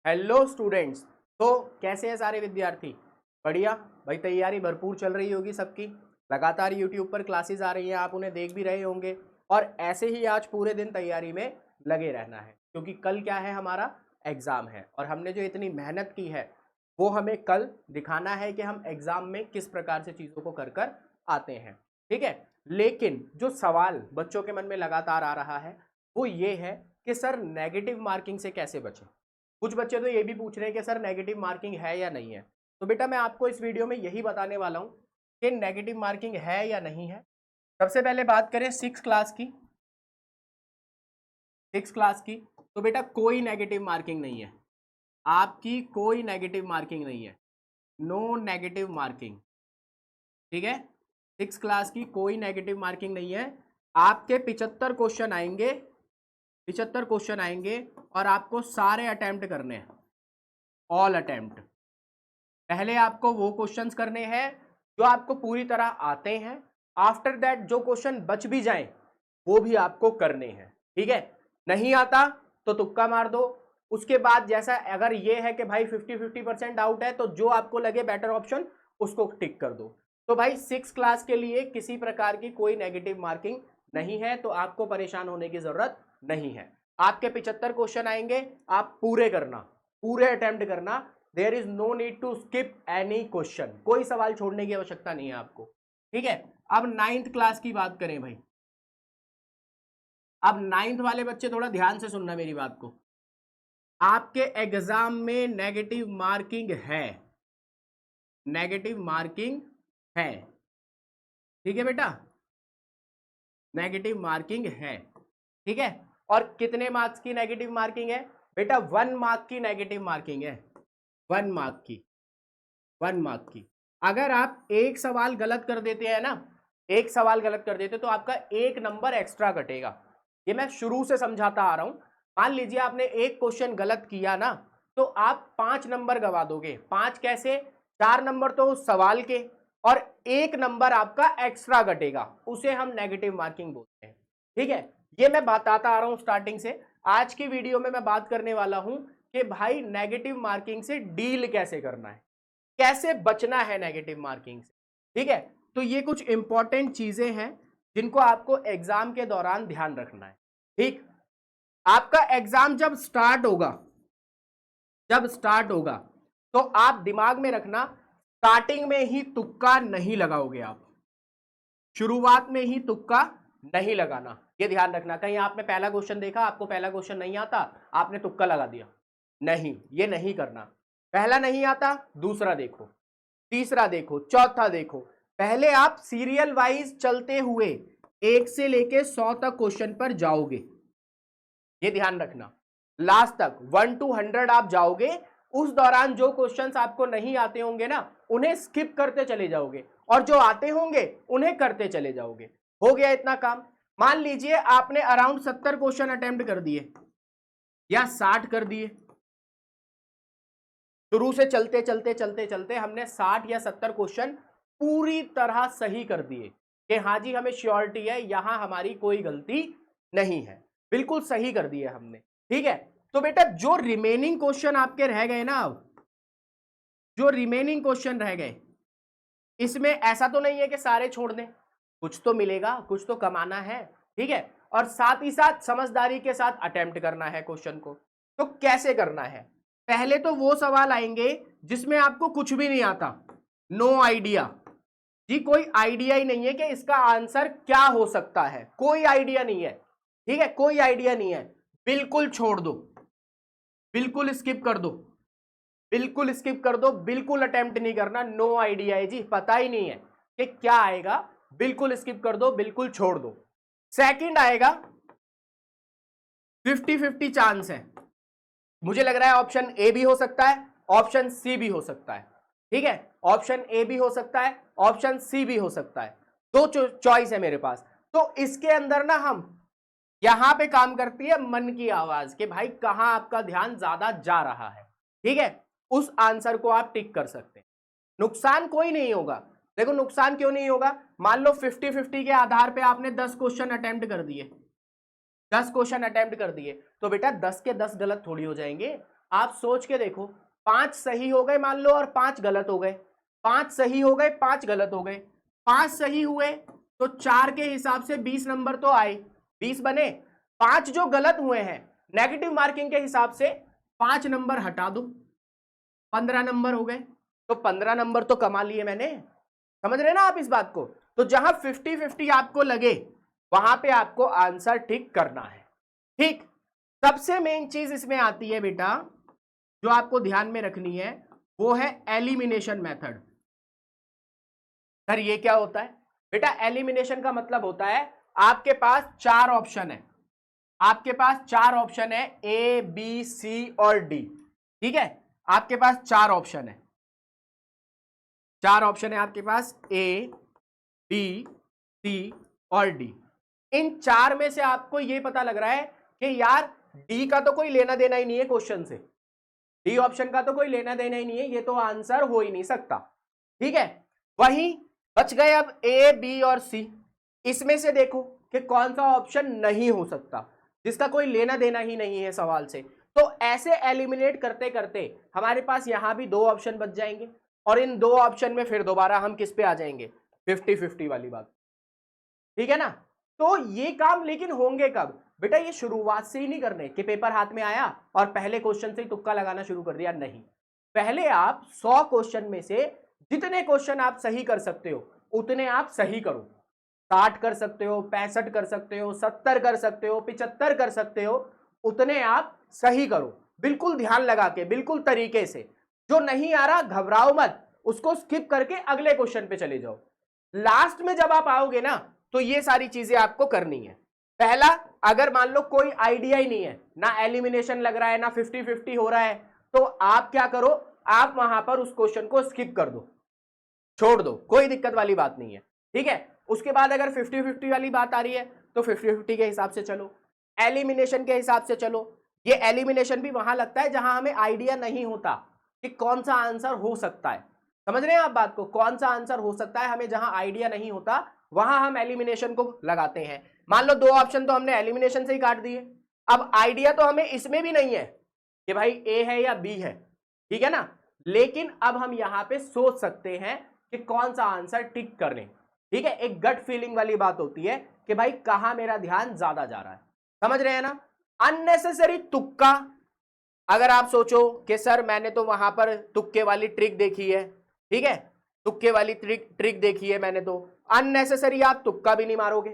Hello students. तो कैसे हैं सारे विद्यार्थी? बढ़िया भाई, तैयारी भरपूर चल रही होगी सबकी। लगातार यूट्यूब पर क्लासेस आ रही हैं, आप उन्हें देख भी रहे होंगे और ऐसे ही आज पूरे दिन तैयारी में लगे रहना है, क्योंकि कल क्या है, हमारा एग्ज़ाम है और हमने जो इतनी मेहनत की है वो हमें कल दिखाना है कि हम एग्ज़ाम में किस प्रकार से चीज़ों को कर कर आते हैं। ठीक है, लेकिन जो सवाल बच्चों के मन में लगातार आ रहा है वो ये है कि सर नेगेटिव मार्किंग से कैसे बचें। कुछ बच्चे तो ये भी पूछ रहे हैं कि सर नेगेटिव मार्किंग है या नहीं है। तो बेटा मैं आपको इस वीडियो में यही बताने वाला हूँ कि नेगेटिव मार्किंग है या नहीं है। सबसे पहले बात करें सिक्स क्लास की, तो बेटा कोई नेगेटिव मार्किंग नहीं है, आपकी कोई नेगेटिव मार्किंग नहीं है, नो नेगेटिव मार्किंग। ठीक है, सिक्स क्लास की कोई नेगेटिव मार्किंग नहीं है। आपके 75 क्वेश्चन आएंगे, 75 क्वेश्चन आएंगे और आपको सारे अटेम्प्ट करने हैं, ऑल अटेम्प्ट। पहले आपको वो क्वेश्चंस करने हैं जो आपको पूरी तरह आते हैं, आफ्टर दैट जो क्वेश्चन बच भी जाएं वो भी आपको करने हैं। ठीक है, नहीं आता तो तुक्का मार दो। उसके बाद जैसा अगर ये है कि भाई 50-50% डाउट है तो जो आपको लगे बेटर ऑप्शन उसको टिक कर दो। तो भाई सिक्स क्लास के लिए किसी प्रकार की कोई नेगेटिव मार्किंग नहीं है, तो आपको परेशान होने की जरूरत नहीं है। आपके 75 क्वेश्चन आएंगे, आप पूरे करना, पूरे अटेम्प्ट करना। There is no need to skip any question, कोई सवाल छोड़ने की आवश्यकता नहीं है आपको। ठीक है, अब 9th क्लास की बात करें भाई। अब 9th वाले बच्चे थोड़ा ध्यान से सुनना मेरी बात को। आपके एग्जाम में नेगेटिव मार्किंग है, नेगेटिव मार्किंग है। ठीक है बेटा, नेगेटिव मार्किंग है। ठीक है, और कितने मार्क्स की नेगेटिव मार्किंग है बेटा? 1 मार्क की नेगेटिव मार्किंग है, 1 मार्क की, 1 मार्क की। अगर आप एक सवाल गलत कर देते हैं ना, एक सवाल गलत कर देते तो आपका 1 नंबर एक्स्ट्रा कटेगा। ये मैं शुरू से समझाता आ रहा हूं। मान लीजिए आपने एक क्वेश्चन गलत किया ना, तो आप 5 नंबर गवा दोगे। 5 कैसे? 4 नंबर तो उस सवाल के और 1 नंबर आपका एक्स्ट्रा कटेगा, उसे हम नेगेटिव मार्किंग बोलते हैं। ठीक है, ये मैं बताता आ रहा हूं स्टार्टिंग से। आज की वीडियो में मैं बात करने वाला हूं कि भाई नेगेटिव मार्किंग से डील कैसे करना है, कैसे बचना है नेगेटिव मार्किंग से। ठीक है, तो ये कुछ इंपॉर्टेंट चीजें हैं जिनको आपको एग्जाम के दौरान ध्यान रखना है। ठीक, आपका एग्जाम जब स्टार्ट होगा तो आप दिमाग में रखना, स्टार्टिंग में ही तुक्का नहीं लगाओगे आप, शुरुआत में ही तुक्का नहीं लगाना, ये ध्यान रखना। कहीं आपने पहला क्वेश्चन देखा, आपको पहला क्वेश्चन नहीं आता, आपने तुक्का लगा दिया, नहीं, ये नहीं करना। पहला नहीं आता, दूसरा देखो, तीसरा देखो, चौथा देखो। पहले आप सीरियल वाइज चलते हुए 1 से लेके 100 तक क्वेश्चन पर जाओगे, ये ध्यान रखना। लास्ट तक 1 to 100 आप जाओगे। उस दौरान जो क्वेश्चंस आपको नहीं आते होंगे ना, उन्हें स्किप करते चले जाओगे और जो आते होंगे उन्हें करते चले जाओगे। हो गया इतना काम। मान लीजिए आपने अराउंड 70 क्वेश्चन अटेम्प्ट कर दिए या 60 कर दिए। शुरू से चलते चलते चलते चलते हमने 60 या 70 क्वेश्चन पूरी तरह सही कर दिए कि हाँ जी हमें श्योरिटी है, यहां हमारी कोई गलती नहीं है, बिल्कुल सही कर दिए हमने। ठीक है, तो बेटा जो रिमेनिंग क्वेश्चन आपके रह गए ना, अब जो रिमेनिंग क्वेश्चन रह गए, इसमें ऐसा तो नहीं है कि सारे छोड़ दें, कुछ तो मिलेगा, कुछ तो कमाना है। ठीक है, और साथ ही साथ समझदारी के साथ अटेम्प्ट करना है क्वेश्चन को। तो कैसे करना है? पहले तो वो सवाल आएंगे जिसमें आपको कुछ भी नहीं आता, नो आइडिया जी, कोई आइडिया ही नहीं है कि इसका आंसर क्या हो सकता है, कोई आइडिया नहीं है। ठीक है, कोई आइडिया नहीं है, बिल्कुल छोड़ दो, बिल्कुल स्किप कर दो, बिल्कुल स्किप कर दो, बिल्कुल अटेम्प्ट नहीं करना। नो आइडिया है जी, पता ही नहीं है कि क्या आएगा, बिल्कुल स्किप कर दो, बिल्कुल छोड़ दो। सेकंड आएगा 50-50 चांस है, मुझे लग रहा है ऑप्शन ए भी हो सकता है, ऑप्शन सी भी हो सकता है। ठीक है, ऑप्शन ए भी हो सकता है, ऑप्शन सी भी हो सकता है, दो चॉइस है मेरे पास। तो इसके अंदर ना हम यहां पे काम करती है मन की आवाज कि भाई कहां आपका ध्यान ज्यादा जा रहा है। ठीक है, उस आंसर को आप टिक कर सकते हैं, नुकसान कोई नहीं होगा। देखो नुकसान क्यों नहीं होगा, मान लो 50-50 के आधार पे आपने 10 क्वेश्चन अटेम्प्ट कर दिए, 10 क्वेश्चन अटेम्प्ट कर दिए, तो बेटा 10 के 10 गलत थोड़ी हो जाएंगे, आप सोच के देखो, 5 सही हो गए मान लो और 5 गलत हो गए, 5 सही हो गए 5 गलत हो गए, 5 सही हुए तो 4 के हिसाब से 20 नंबर तो आए, 20 बने। 5 जो गलत हुए हैं नेगेटिव मार्किंग के हिसाब से 5 नंबर हटा दो, 15 नंबर हो गए, तो 15 नंबर तो कमा लिए मैंने। समझ रहे ना आप इस बात को? तो जहां 50-50 आपको लगे वहां पे आपको आंसर टिक करना है। ठीक, सबसे मेन चीज इसमें आती है बेटा, जो आपको ध्यान में रखनी है, वो है एलिमिनेशन मेथड। सर ये क्या होता है बेटा? एलिमिनेशन का मतलब होता है आपके पास 4 ऑप्शन है, आपके पास 4 ऑप्शन है, ए बी सी और डी। ठीक है, आपके पास 4 ऑप्शन है, 4 ऑप्शन है आपके पास, ए बी सी और डी। इन 4 में से आपको ये पता लग रहा है कि यार डी का तो कोई लेना देना ही नहीं है क्वेश्चन से, डी ऑप्शन का तो कोई लेना देना ही नहीं है, ये तो आंसर हो ही नहीं सकता। ठीक है, वहीं बच गए अब ए बी और सी। इसमें से देखो कि कौन सा ऑप्शन नहीं हो सकता, जिसका कोई लेना देना ही नहीं है सवाल से। तो ऐसे एलिमिनेट करते करते हमारे पास यहां भी 2 ऑप्शन बच जाएंगे, और इन 2 ऑप्शन में फिर दोबारा हम किस पे आ जाएंगे? 50-50 वाली बात। ठीक है ना? तो ये काम लेकिन होंगे कब बेटा? ये शुरुआत से ही नहीं करने कि पेपर हाथ में आया और पहले क्वेश्चन से ही तुक्का लगाना शुरू कर दिया, नहीं। पहले आप 100 क्वेश्चन में से जितने क्वेश्चन आप सही कर सकते हो उतने आप सही करो। 60 कर सकते हो, 65 कर सकते हो, 70 कर सकते हो, 75 कर सकते हो, उतने आप सही करो, बिल्कुल ध्यान लगा के, बिल्कुल तरीके से। जो नहीं आ रहा घबराओ मत, उसको स्किप करके अगले क्वेश्चन पे चले जाओ। लास्ट में जब आप आओगे ना तो ये सारी चीजें आपको करनी है। पहला, अगर मान लो कोई आइडिया ही नहीं है, ना एलिमिनेशन लग रहा है, ना 50-50 हो रहा है, तो आप क्या करो, आप वहां पर उस क्वेश्चन को स्किप कर दो, छोड़ दो, कोई दिक्कत वाली बात नहीं है। ठीक है, उसके बाद अगर 50-50 वाली बात आ रही है तो 50-50 के हिसाब से चलो, एलिमिनेशन के हिसाब से चलो। ये एलिमिनेशन भी वहां लगता है जहां हमें आइडिया नहीं होता कि कौन सा आंसर हो सकता है। समझ रहे हैं आप बात को? कौन सा आंसर हो सकता है, हमें जहां आइडिया नहीं होता वहां हम एलिमिनेशन को लगाते हैं। मान लो 2 ऑप्शन तो हमने एलिमिनेशन से ही काट दिए, अब आइडिया तो हमें इसमें भी नहीं है कि भाई ए है या बी है, ठीक है ना? लेकिन अब हम यहां पे सोच सकते हैं कि कौन सा आंसर टिक कर लें। ठीक है, एक गट फीलिंग वाली बात होती है कि भाई कहां मेरा ध्यान ज्यादा जा रहा है। समझ रहे हैं ना? अननेसेसरी तुक्का, अगर आप सोचो कि सर मैंने तो वहां पर तुक्के वाली ट्रिक देखी है, ठीक है, तुक्के वाली ट्रिक देखी है मैंने, तो अननेसेसरी आप तुक्का भी नहीं मारोगे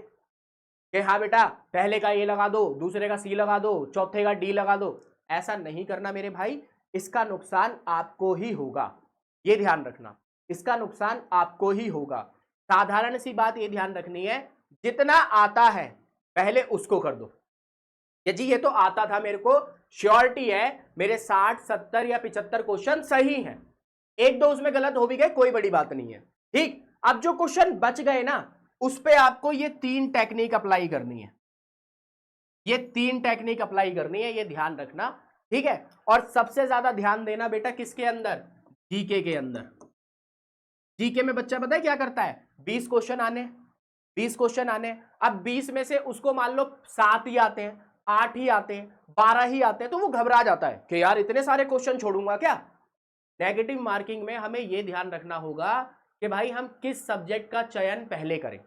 कि हाँ बेटा पहले का ए लगा दो, दूसरे का सी लगा दो, चौथे का डी लगा दो। ऐसा नहीं करना मेरे भाई, इसका नुकसान आपको ही होगा, ये ध्यान रखना, इसका नुकसान आपको ही होगा। साधारण सी बात ये ध्यान रखनी है, जितना आता है पहले उसको कर दो। ये जी ये तो आता था मेरे को, श्योरिटी है मेरे 60, 70 या 75 क्वेश्चन सही हैं, 1-2 उसमें गलत हो भी गए, कोई बड़ी बात नहीं है। ठीक, अब जो क्वेश्चन बच गए ना उस पे आपको ये 3 टेक्निक अप्लाई करनी है, ये 3 टेक्निक अप्लाई करनी है, ये ध्यान रखना। ठीक है, और सबसे ज्यादा ध्यान देना बेटा किसके अंदर? जीके के अंदर। जीके में बच्चा पता है क्या करता है? 20 क्वेश्चन आने, 20 क्वेश्चन आने, अब 20 में से उसको मान लो 7 ही आते हैं, 8 ही आते हैं, 12 ही आते हैं, तो वो घबरा जाता है कि यार इतने सारे क्वेश्चन छोड़ूंगा क्या? नेगेटिव मार्किंग में हमें यह ध्यान रखना होगा कि भाई हम किस सब्जेक्ट का चयन पहले करें।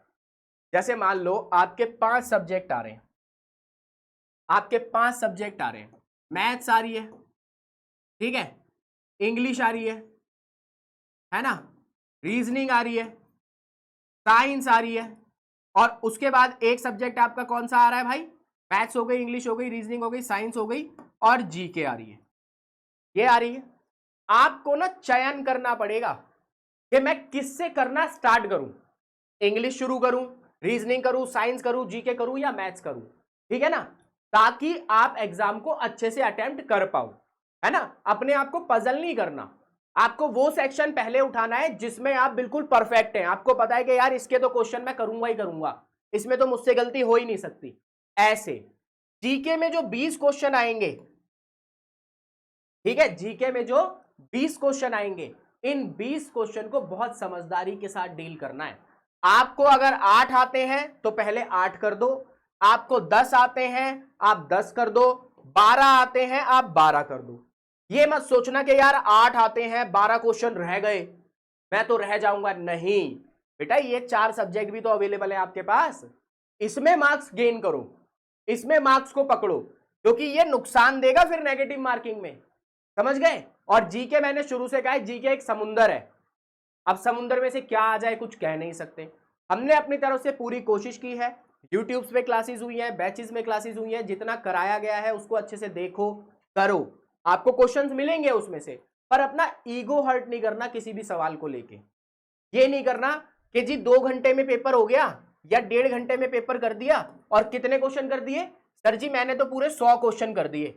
जैसे मान लो आपके 5 सब्जेक्ट आ रहे हैं, आपके 5 सब्जेक्ट आ रहे हैं, मैथ्स आ रही है, ठीक है, इंग्लिश आ रही है ना, रीजनिंग आ रही है, साइंस आ रही है, और उसके बाद एक सब्जेक्ट आपका कौन सा आ रहा है भाई? मैथ्स हो गई, इंग्लिश हो गई, रीजनिंग हो गई, साइंस हो गई, और जीके आ रही है, ये आ रही है। आपको ना चयन करना पड़ेगा कि मैं किससे करना स्टार्ट करूं, इंग्लिश शुरू करूं, रीजनिंग करूं, साइंस करूं, जीके करूं या मैथ्स करूं, ठीक है ना, ताकि आप एग्जाम को अच्छे से अटेम्प्ट कर पाओ, है ना? अपने आप को पजल नहीं करना, आपको वो सेक्शन पहले उठाना है जिसमें आप बिल्कुल परफेक्ट हैं, आपको पता है कि यार इसके तो क्वेश्चन मैं करूंगा ही करूंगा, इसमें तो मुझसे गलती हो ही नहीं सकती। ऐसे जीके में जो 20 क्वेश्चन आएंगे, ठीक है, जीके में जो 20 क्वेश्चन आएंगे, इन 20 क्वेश्चन को बहुत समझदारी के साथ डील करना है। आपको अगर 8 आते हैं तो पहले 8 कर दो, आपको 10 आते हैं आप 10 कर दो, 12 आते हैं आप 12 कर दो, ये मत सोचना कि यार 8 आते हैं 12 क्वेश्चन रह गए मैं तो रह जाऊंगा, नहीं बेटा, ये 4 सब्जेक्ट भी तो अवेलेबल है आपके पास, इसमें मार्क्स गेन करो, इसमें मार्क्स को पकड़ो, क्योंकि ये नुकसान देगा फिर नेगेटिव मार्किंग में, समझ गए। और जीके मैंने शुरू से कहा है, जीके एक समुंदर है, अब समुंदर में से क्या आ जाए कुछ कह नहीं सकते। हमने अपनी तरफ से पूरी कोशिश की है, यूट्यूब पे क्लासेस हुई है, बैचेस में क्लासेस हुई है, जितना कराया गया है उसको अच्छे से देखो करो, आपको क्वेश्चंस मिलेंगे उसमें से, पर अपना ईगो हर्ट नहीं करना किसी भी सवाल को लेके। ये नहीं करना कि जी 2 घंटे में पेपर हो गया या 1.5 घंटे में पेपर कर दिया और कितने क्वेश्चन कर दिए, सर जी मैंने तो पूरे 100 क्वेश्चन कर दिए।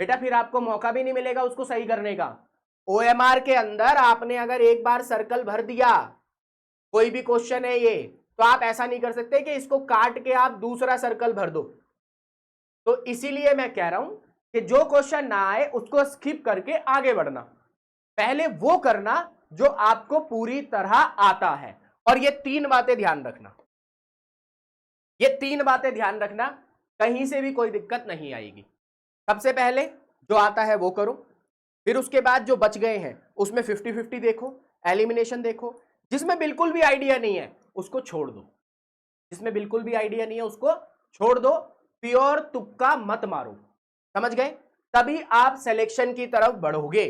बेटा फिर आपको मौका भी नहीं मिलेगा उसको सही करने का। ओएमआर के अंदर आपने अगर एक बार सर्कल भर दिया, कोई भी क्वेश्चन है ये, तो आप ऐसा नहीं कर सकते कि इसको काट के आप दूसरा सर्कल भर दो। तो इसीलिए मैं कह रहा हूं कि जो क्वेश्चन ना आए उसको स्किप करके आगे बढ़ना, पहले वो करना जो आपको पूरी तरह आता है। और ये 3 बातें ध्यान रखना, ये 3 बातें ध्यान रखना, कहीं से भी कोई दिक्कत नहीं आएगी। सबसे पहले जो आता है वो करो, फिर उसके बाद जो बच गए हैं उसमें 50-50 देखो, एलिमिनेशन देखो, जिसमें बिल्कुल भी आइडिया नहीं है उसको छोड़ दो, जिसमें बिल्कुल भी आइडिया नहीं है उसको छोड़ दो, प्योर तुक्का मत मारो, समझ गए, तभी आप सिलेक्शन की तरफ बढ़ोगे।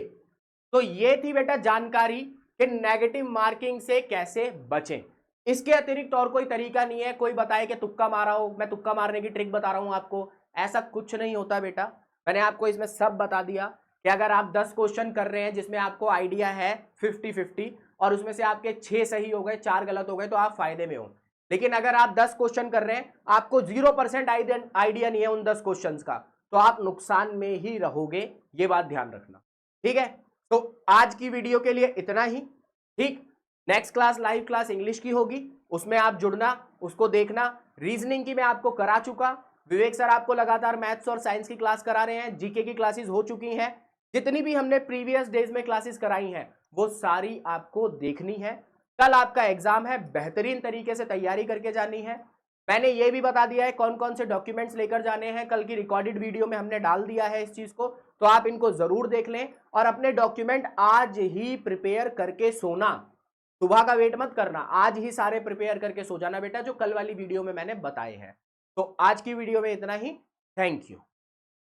तो ये थी बेटा जानकारी कि नेगेटिव मार्किंग से कैसे बचें। इसके अतिरिक्त और कोई तरीका नहीं है, कोई बताए कि तुक्का मारा हो, मैं तुक्का मारने की ट्रिक बता रहा हूं आपको, ऐसा कुछ नहीं होता बेटा। मैंने आपको इसमें सब बता दिया कि अगर आप 10 क्वेश्चन कर रहे हैं जिसमें आपको आइडिया है 50-50 और उसमें से आपके 6 सही हो गए 4 गलत हो गए तो आप फायदे में हो। लेकिन अगर आप 10 क्वेश्चन कर रहे हैं, आपको 0% आइडिया नहीं है उन 10 क्वेश्चन का, तो आप नुकसान में ही रहोगे, ये बात ध्यान रखना, ठीक है। तो आज की वीडियो के लिए इतना ही, ठीक। Next class live class English की होगी, उसमें आप जुड़ना, उसको देखना। रीजनिंग की मैं आपको करा चुका, विवेक सर आपको लगातार मैथ्स और साइंस की क्लास करा रहे हैं, जीके की क्लासेस हो चुकी हैं, जितनी भी हमने प्रीवियस डेज में क्लासेस कराई हैं वो सारी आपको देखनी है। कल आपका एग्जाम है, बेहतरीन तरीके से तैयारी करके जानी है। मैंने ये भी बता दिया है कौन कौन से डॉक्यूमेंट्स लेकर जाने हैं, कल की रिकॉर्डेड वीडियो में हमने डाल दिया है इस चीज को, तो आप इनको जरूर देख लें और अपने डॉक्यूमेंट आज ही प्रिपेयर करके सोना, सुबह का वेट मत करना, आज ही सारे प्रिपेयर करके सो जाना बेटा, जो कल वाली वीडियो में मैंने बताए हैं। तो आज की वीडियो में इतना ही, थैंक यू।